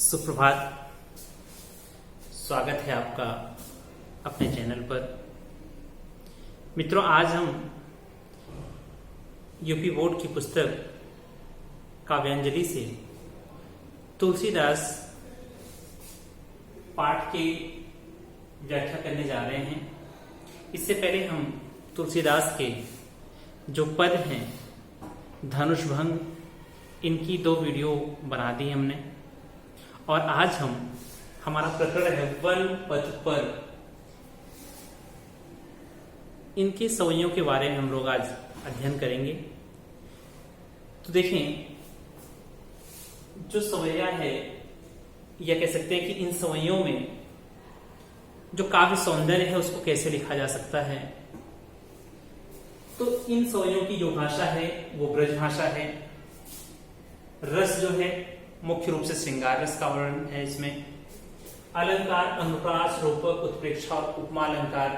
सुप्रभात। स्वागत है आपका अपने चैनल पर। मित्रों, आज हम यूपी बोर्ड की पुस्तक काव्यांजलि से तुलसीदास पाठ की व्याख्या करने जा रहे हैं। इससे पहले हम तुलसीदास के जो पद हैं धनुष भंग, इनकी 2 वीडियो बना दी हमने और आज हमारा प्रकरण है वन पथ पर। इनके सवैयों के बारे में हम लोग आज अध्ययन करेंगे। तो देखें, जो सवैया है या कह सकते हैं कि इन सवैयों में जो काव्य सौंदर्य है उसको कैसे लिखा जा सकता है। तो इन सवैयों की जो भाषा है वो ब्रज भाषा है। रस जो है मुख्य रूप से श्रृंगार रस का वर्णन है इसमें। अलंकार अनुप्रास, रूपक, उत्प्रेक्षा और उपमा अलंकार।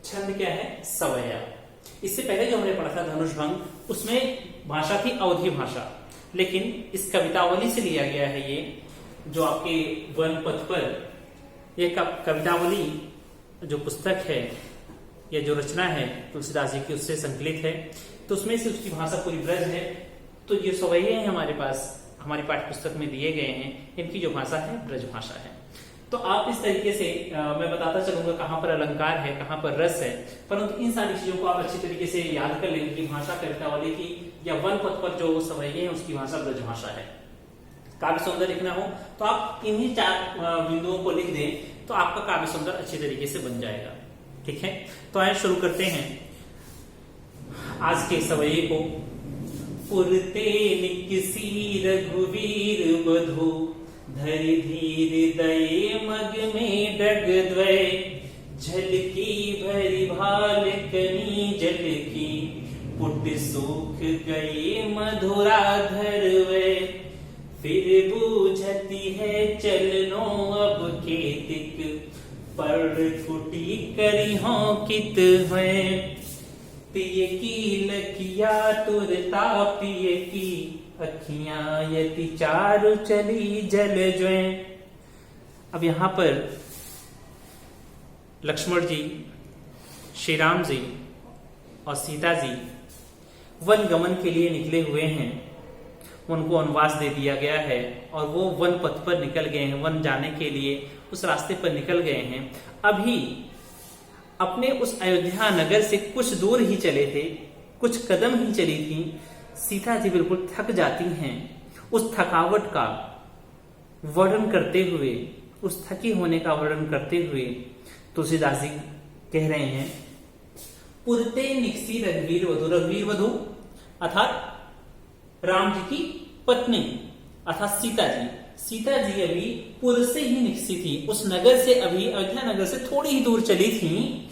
छंद क्या है? सवैया। इससे पहले जो हमने पढ़ा था धनुष भंग, उसमें भाषा थी अवधी भाषा, लेकिन इस कवितावली से लिया गया है ये जो आपके वन पथ पर। ये कवितावली जो पुस्तक है या जो रचना है तुलसीदास जी की, उससे संकलित है। तो उसमें से उसकी भाषा पूरी ब्रज है। तो ये सवैये हैं हमारे पास, हमारी पाठ्य पुस्तक में दिए गए हैं। इनकी जो भाषा है ब्रज भाषा है। तो आप इस तरीके से मैं बताता चलूंगा कहां पर अलंकार है, कहां पर रस है, परंतु इन सारी चीजों को आप अच्छी तरीके से याद कर लेंगे कि भाषा कवितावली की या वन पथ पर जो सवैये हैं उसकी भाषा ब्रज भाषा है। काव्य सौंदर्य लिखना हो तो आप इन्हीं 4 बिंदुओं को लिख दें तो आपका काव्य सौंदर्य अच्छी तरीके से बन जाएगा। ठीक है, तो आइए शुरू करते हैं आज के सवैये को। पुरते निकसी रघुवीर बधु, धरि धीर दये मग में डग द्वय, झलकी भरी भाल कनी जल की, पुट सूख गए मधुराधर वे, फिर बूझती है चलनो अब केतिक, पर कुटी करी हो कित है, पिय की लकिया तुरता पिय की, अखियां यति चारु चली जल ज्वे। अब यहां पर लक्ष्मण जी, श्री राम जी और सीता जी वन गमन के लिए निकले हुए हैं। उनको वनवास दे दिया गया है और वो वन पथ पर निकल गए हैं। वन जाने के लिए उस रास्ते पर निकल गए हैं। अभी अपने उस अयोध्या नगर से कुछ दूर ही चले थे, कुछ कदम ही चली थी। सीता जी बिल्कुल थक जाती हैं। उस थकावट का वर्णन करते हुए, उस थकी होने का वर्णन करते हुए तुलसीदास जी कह रहे हैं, पुरते निकसी रघुवीर वधु। रघुवीर वधु अर्थात राम जी की पत्नी अर्थात सीता जी। सीता जी अभी पुर से ही निकसी थी, उस नगर से, अभी अयोध्या नगर से थोड़ी ही दूर चली थी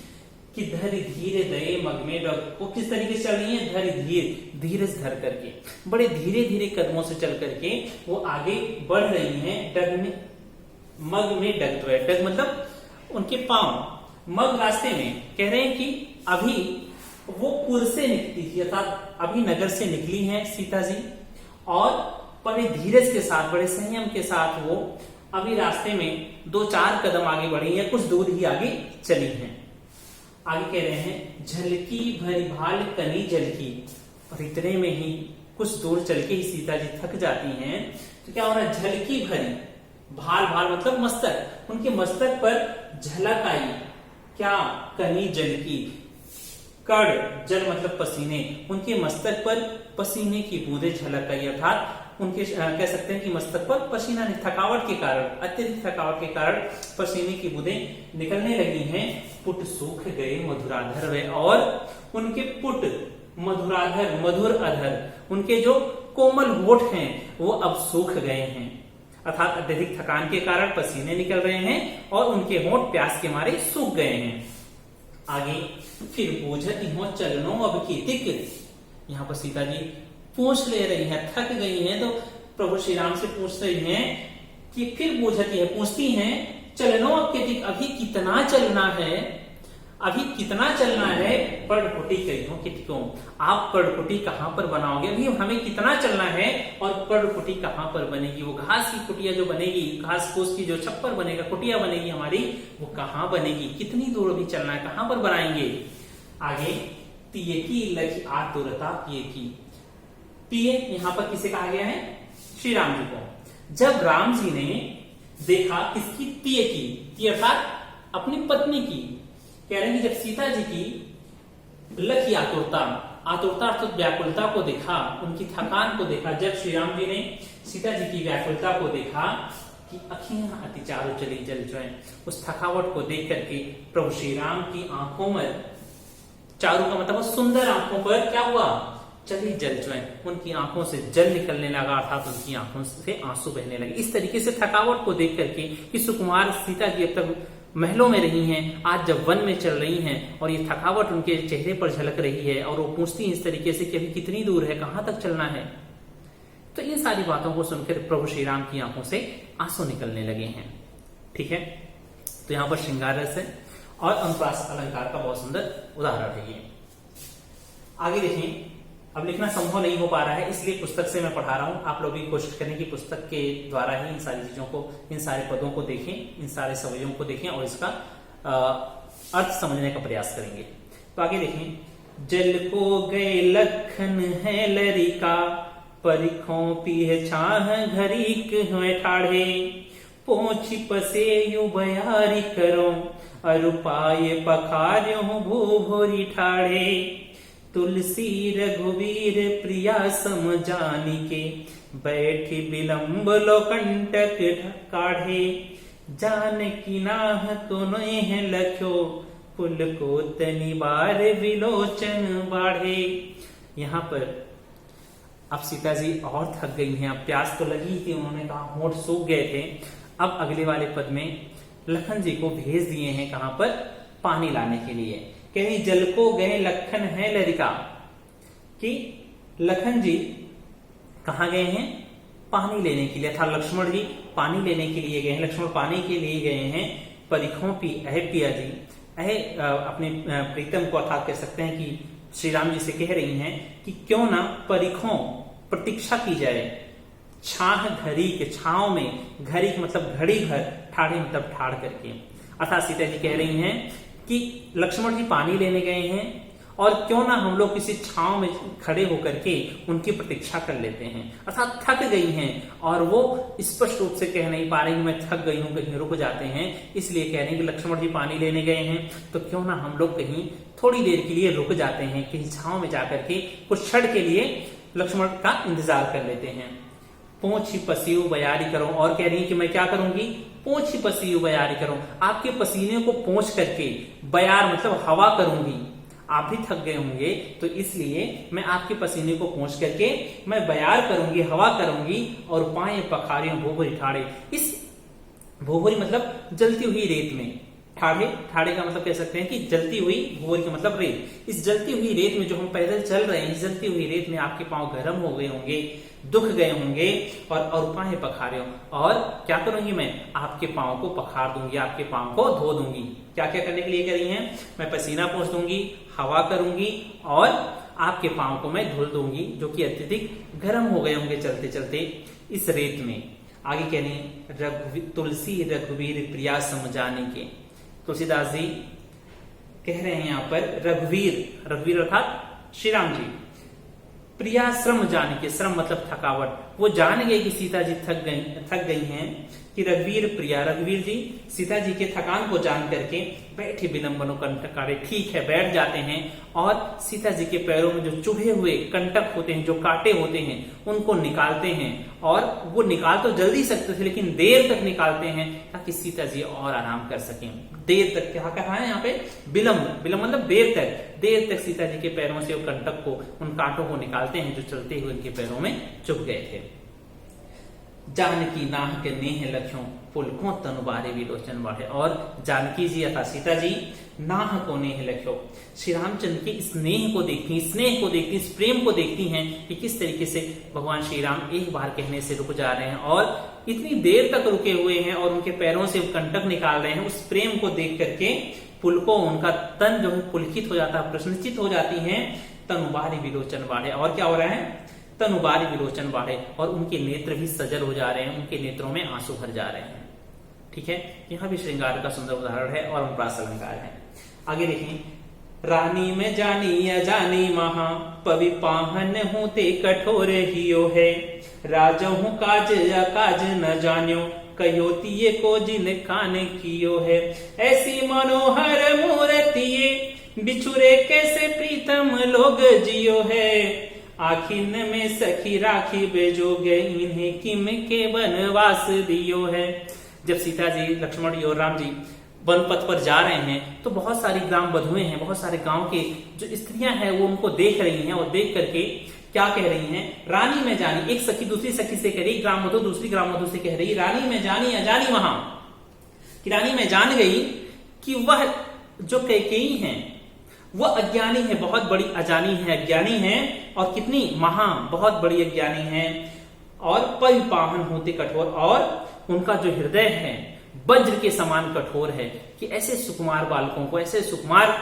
कि धरि धीरे दये मग में डग। वो किस तरीके से चल रही है? धरि धीरे, धीरज धर करके, बड़े धीरे धीरे कदमों से चल करके वो आगे बढ़ रही हैं। डग में, मग में डग तो है, डग मतलब उनके पांव, मग रास्ते में। कह रहे हैं कि अभी वो पुर से निकली थी अर्थात अभी नगर से निकली हैं सीता जी और बड़े धीरज के साथ, बड़े संयम के साथ वो अभी रास्ते में 2-4 कदम आगे बढ़ी है, कुछ दूर ही आगे चली हैं। आगे कह रहे हैं, झलकी भरी भाल कनी जलकी। और इतने में ही कुछ दूर चल के ही सीता जी थक जाती हैं। तो क्या हो रहा है? झलकी भरी भाल, भाल मतलब मस्तक, उनके मस्तक पर झलक आई। क्या? कनी जलकी, कड़, जल मतलब पसीने, उनके मस्तक पर पसीने की बूंदें झलक आई। अर्थात उनके कह सकते हैं कि मस्तक पर पसीना, थकावट के कारण, अत्यधिक थकावट के कारण पसीने की बूंदें निकलने लगी हैं। पुट सूख गए मधुराधर वे, और उनके पुट मधुराधर, मधुर अधर, उनके जो कोमल होठ हैं वो अब सूख गए हैं। अर्थात अत्यधिक थकान के कारण पसीने निकल रहे हैं और उनके होठ प्यास के मारे सूख गए हैं। आगे, फिर बूझती हो चलनो अब केतिक। यहां पर सीता जी पूछ ले रही हैं, थक गई हैं, तो प्रभु श्री राम से पूछ रही हैं कि फिर बूझती है, पूछती हैं, चलनो अब केतिक, अभी कितना चलना है? अभी कितना चलना है, पर्णकुटी कहियों कितकों। आप पर्णकुटी कहां पर बनाओगे, अभी हमें कितना चलना है और पर्णकुटी कहां पर बनेगी, वो घास की कुटिया जो बनेगी, घास फूस की जो छप्पर बनेगा, कुटिया बनेगी हमारी, वो कहां बनेगी, कितनी दूर अभी चलना है, कहां पर बनाएंगे। आगे पिए की लखी आतुरता पिए की। पिए यहां पर किसे कहा गया है, श्री राम जी को। जब राम जी ने देखा किसकी, पिए की अर्थात अपनी पत्नी की, कह रहे हैं कि जब सीता जी की लखी आतुरता अर्थात व्याकुलता को देखा, उनकी थकान को देखा, जब श्री राम जी ने सीता जी की व्याकुलता को देखा कि अखियां अति चारों चली जल जाए, उस थकावट को देख करके प्रभु श्री राम की आंखों में, चारों का मतलब सुंदर आंखों पर क्या हुआ, चली जल जाए, उनकी आंखों से जल निकलने लगा, अर्थात उनकी आंखों से आंसू बहने लगे। इस तरीके से थकावट को देख करके कि सुकुमार सीता जी अब तक महलों में रही हैं, आज जब वन में चल रही हैं और ये थकावट उनके चेहरे पर झलक रही है और वो पूछती हैं इस तरीके से कि अभी कितनी दूर है, कहां तक चलना है। तो इन सारी बातों को सुनकर प्रभु श्री राम की आंखों से आंसू निकलने लगे हैं। ठीक है, तो यहां पर श्रृंगार रस है और अनुप्रास अलंकार का बहुत सुंदर उदाहरण है ये। आगे देखें, अब लिखना संभव नहीं हो पा रहा है, इसलिए पुस्तक से मैं पढ़ा रहा हूं। आप लोग भी कोशिश करें कि पुस्तक के द्वारा ही इन सारी चीजों को, इन सारे पदों को देखें, इन सारे सवयों को देखें और इसका अर्थ समझने का प्रयास करेंगे। तो आगे देखें, जल को गए लखन है लरिका, परिखों पीह छाह घरीक हुए ठाढ़े, पोछ पसे यु बयारी करो, अरुपाय पखार्यो भू भोरी ठाढ़े, तुलसी रघुवीर प्रिया सम जानी के, बैठी विलंब लो कंटक काढ़े, जानकी नाह तो नोह लख्यो, पुल को तनि बार विलोचन बाढ़े। यहाँ पर अब सीता जी और थक गई हैं, अब प्यास तो लगी थी, उन्होंने कहा होंठ सूख गए थे। अब अगले वाले पद में लखन जी को भेज दिए हैं कहां पर, पानी लाने के लिए। कहीं जल को गए लखन है लरिका, कि लखन जी कहां गए हैं, पानी लेने के लिए, था लक्ष्मण जी पानी लेने के लिए गए हैं, लक्ष्मण पानी के लिए गए हैं। परिखों पी अहे पिया जी, अहे अपने प्रीतम को अर्थात कह सकते हैं कि श्री राम जी से कह रही हैं कि क्यों ना परिखों प्रतीक्षा की जाए, छाह घड़ी के छाव में, घड़ी मतलब घड़ी भर, ठाढ़े मतलब ठाड़ करके, अर्थात सीता जी कह रही हैं कि लक्ष्मण जी पानी लेने गए हैं और क्यों ना हम लोग किसी छांव में खड़े होकर के उनकी प्रतीक्षा कर लेते हैं, अर्थात थक गई हैं और वो स्पष्ट रूप से कह नहीं पा रही मैं थक गई हूं, कहीं रुक जाते हैं, इसलिए कह रहे हैं कि लक्ष्मण जी पानी लेने गए हैं तो क्यों ना हम लोग कहीं थोड़ी देर के लिए रुक जाते हैं, कहीं छांव में जाकर के कुछ क्षण के लिए लक्ष्मण का इंतजार कर लेते हैं। पोंछी पसीयु बयारी करो, और कह रही है कि मैं क्या करूंगी, पोंछी पसीयु बयारी करो, आपके पसीने को पोंछ करके, बयार मतलब हवा करूंगी, आप भी थक गए होंगे तो इसलिए मैं आपके पसीने को पोंछ करके मैं बयार करूंगी, हवा करूंगी, और पाए पखारियों भोभरी ठाड़े, इस भोभरी मतलब जलती हुई रेत में, ठाड़े, ठाड़े का मतलब कह सकते हैं कि जलती हुई, भोर का मतलब रेत, इस जलती हुई रेत में जो हम पैदल चल रहे हैं, इस जलती हुई रेत में आपके पांव गर्म हो गए होंगे, दुख गए होंगे, और पाए पखारे, और क्या करूंगी मैं, आपके पांव को पखार दूंगी, आपके पांव को धो दूंगी। क्या क्या करने के लिए कह रही हैं, मैं पसीना पोंछ दूंगी, हवा करूंगी, और आपके पांव को मैं धुल दूंगी जो कि अत्यधिक गर्म हो गए होंगे चलते चलते इस रेत में। आगे कह रही हैं, तुलसी रघुवीर प्रिया समझाने के, तुलसीदास जी कह रहे हैं यहाँ पर रघुवीर, रघुवीर अर्थात श्री राम जी, प्रिया श्रम जान के, श्रम मतलब थकावट, वो जान गए कि सीता जी थक गई हैं, कि रघुवीर प्रिया, रघुवीर जी सीता जी के थकान को जान करके बैठे विलंबनो कंटकारे, ठीक है बैठ जाते हैं, और सीता जी के पैरों में जो चुभे हुए कंटक होते हैं, जो कांटे होते हैं, उनको निकालते हैं, और वो निकाल तो जल्दी सकते थे लेकिन देर तक निकालते हैं ताकि सीता जी और आराम कर सकें। देर तक क्या कहा है यहाँ पे, विलंब, विलंब मतलब देर तक सीता जी के पैरों से वो कंटक को, उन कांटों को निकालते हैं जो चलते हुए उनके पैरों में चुभ गए थे। जानकी नाह के नेह लख्यों, पुलकों तनुबारे विलोचन बढ़े, और जानकी जी अर्थात सीता जी नाह को नेह लख्यो, श्री रामचंद्र के स्नेह को देखती, स्नेह को देखती, इस प्रेम को देखती हैं कि किस तरीके से भगवान श्री राम एक बार कहने से रुक जा रहे हैं और इतनी देर तक रुके हुए हैं और उनके पैरों से कंटक निकाल रहे हैं। उस प्रेम को देख करके पुलको उनका तन जो है पुलकित हो जाता है, प्रश्नचित हो जाती हैं। तनुबारी विलोचन बाढ़े, और क्या हो रहा है, तनुबारी विलोचन बाढ़े, और उनके नेत्र भी सजल हो जा रहे हैं, उनके नेत्रों में आंसू भर जा रहे हैं। ठीक है, यहाँ भी श्रृंगार का सुंदर उदाहरण है और अनुप्रास अलंकार है। आगे देखें, रानी में जानी अजानी महा पवि पाहन होते कठोर हियो है, राजहु काज अकाज न जान्यो कयोतिये को जिन कान कियो है। ऐसी मनोहर मूर्तिये बिछुरे कैसे प्रीतम लोग जियो है, आखिन में सखी राखी बेजोगे इन्हें किम के वनवास दियो है। जब सीता जी, लक्ष्मण जी और राम जी वन पथ पर जा रहे हैं तो बहुत सारी ग्राम बधुएं हैं, बहुत सारे गांव के जो स्त्रियां हैं वो उनको देख रही हैं और देख करके क्या कह रही हैं, रानी में जानी, एक सखी दूसरी सखी से कह रही, ग्राम मधु दूसरी ग्राम मधु से कह रही, रानी में जानी अजानी वहां, कि रानी में जान गई कि वह जो कैकेयी है वह अज्ञानी है, बहुत बड़ी अजानी है, अज्ञानी है, और कितनी महा, बहुत बड़ी अज्ञानी है, और परिपाहन होते कठोर, और उनका जो हृदय है वज्र के समान कठोर है, कि ऐसे सुकुमार बालकों को, ऐसे सुकुमार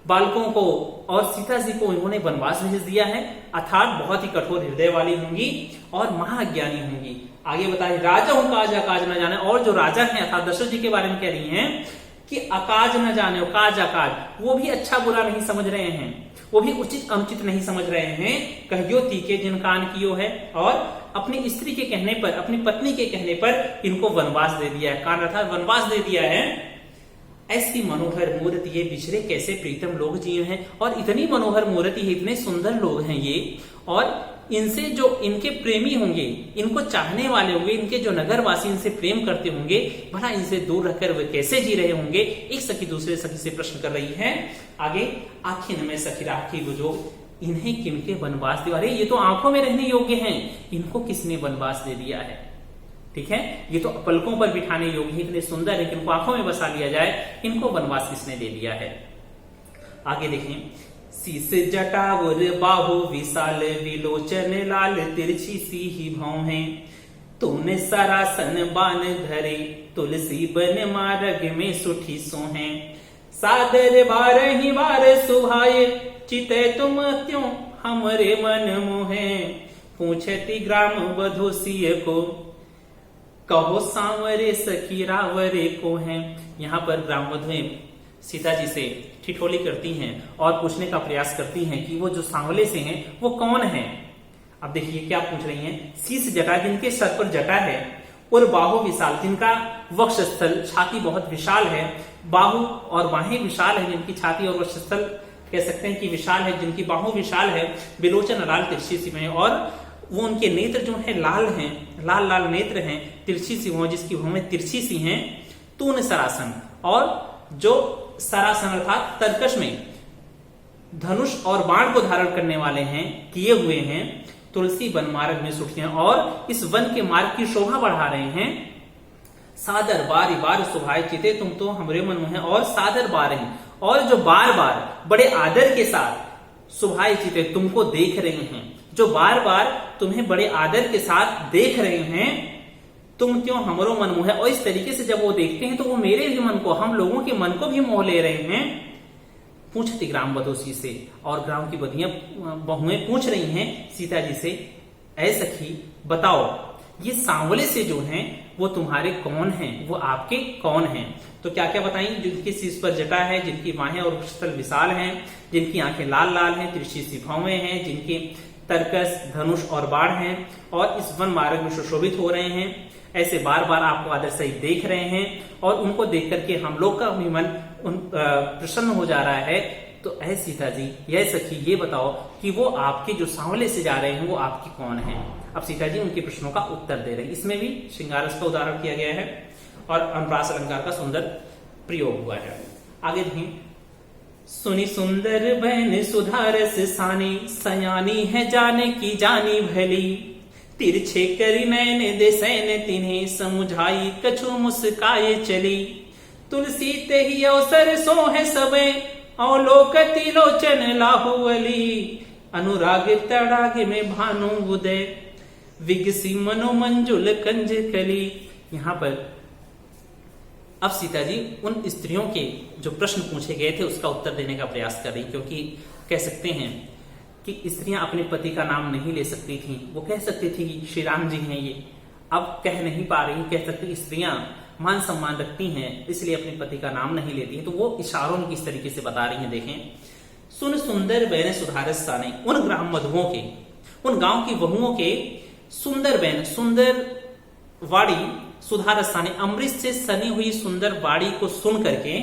बालकों को और सीता जी को इन्होंने वनवास भेज दिया है, अर्थात बहुत ही कठोर हृदय वाली होंगी और महाज्ञानी होंगी। आगे बताए, राजा हूं काज अकाज न जाने, और जो राजा हैं अर्थात दशरथ जी के बारे में कह रही हैं कि अकाज न जाने, काज अकाज, वो भी अच्छा बुरा नहीं समझ रहे हैं, वो भी उचित अनुचित नहीं समझ रहे हैं। कहियो तीखे जिन कान कियो है, और अपनी स्त्री के कहने पर, अपनी पत्नी के कहने पर इनको वनवास दे दिया है, कान अर्थात वनवास दे दिया है। ऐसी मनोहर मूर्ति ये बिछड़े कैसे प्रीतम लोग जिए हैं, और इतनी मनोहर मूर्ति है, इतने सुंदर लोग हैं ये, और इनसे जो इनके प्रेमी होंगे, इनको चाहने वाले होंगे, इनके जो नगरवासी इनसे प्रेम करते होंगे, भला इनसे दूर रहकर वे कैसे जी रहे होंगे। एक सखी दूसरे सखी से प्रश्न कर रही है। आगे, आखिन में सखी राखी बुझो इन्हें किनके वनवास दिया, अरे ये तो आंखों में रहने योग्य हैं, इनको किसने वनवास दे दिया है। ठीक है, ये तो पलकों पर बिठाने योग्य है, इतने सुंदर है कि इनको आंखों में बसा लिया जाए, इनको वनवास किसने दे दिया है। आगे देखें, शीस जटावर बाहु विशाल विलोचन लाल तिरछी सी ही भाव है, तूने सरासन बान धरे तुलसी बन मार्ग में सुठी सो है, सादर बार ही बार सुभाए चिते तुम क्यों हमरे मन मोहे, पूछती ग्राम बधु सिय को कहो सांवरे सखी रावरे को है। यहाँ पर ग्राम बधुएं सीता जी से ठिठोली करती हैं और पूछने का प्रयास करती हैं कि वो जो सांवले से हैं वो कौन है। अब देखिए क्या पूछ रही हैं, शीश जटा जिनके सर पर जटा है, और बाहु विशाल जिनका वक्षस्थल छाती बहुत विशाल है, बाहु और बाहें विशाल है, जिनकी छाती और वक्षस्थल कह सकते हैं कि विशाल है, जिनकी बाहु विशाल है, विलोचन लाल तिरछी सी में, और वो उनके नेत्र जो है लाल हैं, लाल लाल नेत्र हैं, तिरछी सी हो जिसकी भौहें तिरछी सी हैं। तून सरासन, और जो सरासन अर्थात तरकश में धनुष और बाण को धारण करने वाले हैं, किए हुए हैं, तुलसी वन मार्ग में सुठी हैं, और इस वन के मार्ग की शोभा बढ़ा रहे हैं। सादर बारी बार सुभाए चिते तुम तो हमरे मन में है, और सादर बार ही, और जो बार बार बड़े आदर के साथ सुभाए चिते तुमको देख रहे हैं, जो बार बार तुम्हें बड़े आदर के साथ देख रहे हैं, तुम क्यों हमरो मन मोह है। और इस तरीके से जब वो देखते हैं तो वो मेरे भी मन को, हम लोगों के मन को भी मोह ले रहे हैं। पूछती ग्राम बधोसी से, और ग्राम की बधियां बहुएं पूछ रही हैं सीता जी से, ऐ सखी बताओ ये सांवले से जो हैं वो तुम्हारे कौन हैं, वो आपके कौन हैं। तो क्या क्या बताएं, जिनके शीश पर जटा है, जिनकी बाहें और वक्षस्थल विशाल हैं, जिनकी आंखें लाल लाल हैं, तिरछी सी भौहें हैं, जिनके तरकस धनुष और बाण हैं, और इस वन मार्ग में सुशोभित हो रहे हैं, ऐसे बार बार आपको आदर सहित देख रहे हैं, और उनको देख करके हम लोग का भी मन प्रसन्न हो जा रहा है। तो ऐ सीता जी, यह सखी ये बताओ कि वो आपके जो सांवले से जा रहे हैं वो आपकी कौन है। अब सीता जी उनके प्रश्नों का उत्तर दे रहे हैं। इसमें भी श्रृंगारस का उदाहरण किया गया है और अनुप्रास अलंकार का सुंदर प्रयोग हुआ है। आगे देखें, सुनी सुंदर बहन सुधारस सानी, सयानी है जाने की जानी भली, तिरछे करी नैन दे सैन तिन्हें, समुझाई कछु मुस्काए चली, तुलसी ते ही अवसर सो है सबे, अवलोकति लोचन लाहुअली, अनुराग तड़ाग में भानु उदय, विगसी मनो मंजुल कंज कली। यहाँ पर अब सीता जी उन स्त्रियों के जो प्रश्न पूछे गए थे उसका उत्तर देने का प्रयास कर रही, क्योंकि कह सकते हैं कि स्त्रियां अपने पति का नाम नहीं ले सकती थी। वो कह सकती थी कि श्री राम जी हैं ये, अब कह नहीं पा रही, कह सकती स्त्रियां मान सम्मान रखती हैं इसलिए अपने पति का नाम नहीं लेती हैं। तो वो इशारों में किस तरीके से बता रही हैं देखें। सुन सुंदर बैन सुधारस साने, उन ग्राम मधुओं के, उन गांव की बहुओं के सुंदर बैन, सुंदर वाड़ी, सुधारस साने, अमृत से सनी हुई सुंदर वाड़ी को सुन करके,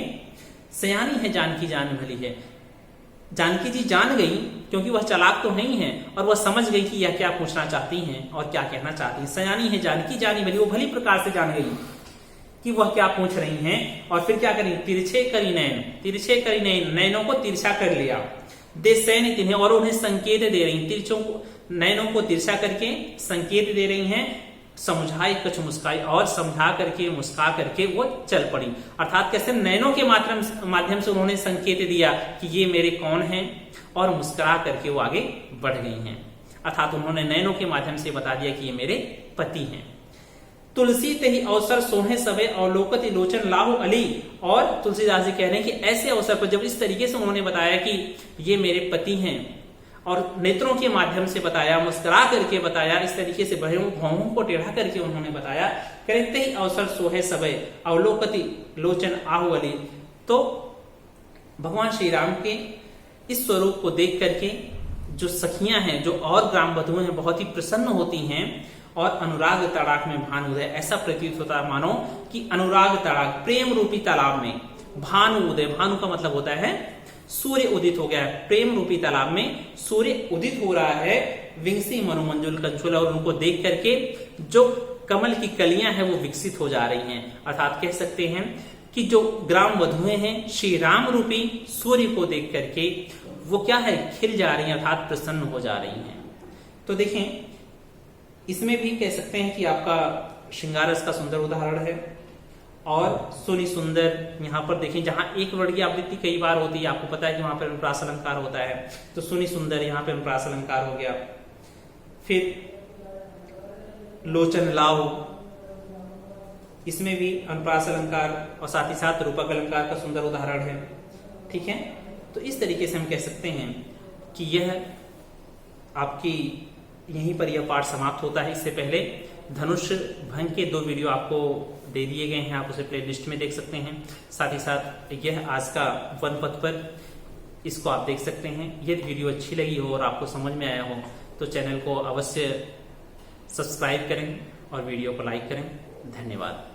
सयानी है जानकी जान भली है, जानकी जी जान गई क्योंकि वह चालाक तो नहीं है और वह समझ गई कि यह क्या पूछना चाहती हैं और क्या कहना चाहती हैं। सयानी है जानकी जानी भली, वो भली प्रकार से जान गई कि वह क्या पूछ रही हैं। और फिर क्या करी, तिरछे करी नैन, तिरछे करी नैन, नैनों को तिरछा कर लिया, दे सैन तिन्हें, और उन्हें संकेत दे रही, तिरछों को, नैनों को तिरछा करके संकेत दे रही हैं, समझाई कुछ मुस्काई, और समझा करके मुस्का करके वो चल पड़ी। अर्थात कैसे नैनों के माध्यम से उन्होंने संकेत दिया कि ये मेरे कौन हैं, और मुस्कुरा करके वो आगे बढ़ गई हैं। अर्थात उन्होंने नैनों के माध्यम से बता दिया कि ये मेरे पति हैं। तुलसी ते ही अवसर सोहे सबे अवलोकति लोचन लाहु अली, और तुलसीदास जी कह रहे हैं कि ऐसे अवसर पर जब इस तरीके से उन्होंने बताया कि ये मेरे पति हैं और नेत्रों के माध्यम से बताया, मुस्कुरा करके बताया, इस तरीके से भौहों को टेढ़ा करके उन्होंने बताया, कहते ही अवसर सोहे सबे अवलोकति लोचन आहु अली। तो भगवान श्री राम के इस स्वरूप को देख करके जो सखियां हैं, जो और ग्राम बधुएं हैं, बहुत ही प्रसन्न होती हैं और अनुराग तड़ाक में भानु उदय, ऐसा प्रतीत होता है मानो कि अनुराग तड़ाक, प्रेम रूपी तालाब में भानु उदय, भानु का मतलब होता है सूर्य उदित हो गया है, प्रेम रूपी तालाब में सूर्य उदित हो रहा है। विंसी मनोमंजुल कंचुल, और उनको देख करके जो कमल की कलियां हैं वो विकसित हो जा रही हैं। अर्थात कह सकते हैं कि जो ग्राम वधुएं हैं श्री राम रूपी सूर्य को देख करके वो क्या है, खिल जा रही हैं, अर्थात प्रसन्न हो जा रही हैं। तो देखें इसमें भी कह सकते हैं कि आपका श्रृंगारस का सुंदर उदाहरण है। और सुनी सुंदर, यहाँ पर देखें जहां एक वर्ण की आवृत्ति कई बार होती है, आपको पता है कि वहां पर अनुप्रास अलंकार होता है, तो सुनी सुंदर यहाँ पे अनुप्रास अलंकार हो गया। फिर लोचन लाओ, इसमें भी अनुप्रास अलंकार और साथ ही साथ रूपक अलंकार का सुंदर उदाहरण है। ठीक है, तो इस तरीके से हम कह सकते हैं कि यह आपकी यहीं पर यह पाठ समाप्त होता है। इससे पहले धनुष भंग के 2 वीडियो आपको दे दिए गए हैं, आप उसे प्लेलिस्ट में देख सकते हैं। साथ ही साथ यह आज का वन पथ पर, इसको आप देख सकते हैं। यदि वीडियो अच्छी लगी हो और आपको समझ में आया हो तो चैनल को अवश्य सब्सक्राइब करें और वीडियो को लाइक करें। धन्यवाद।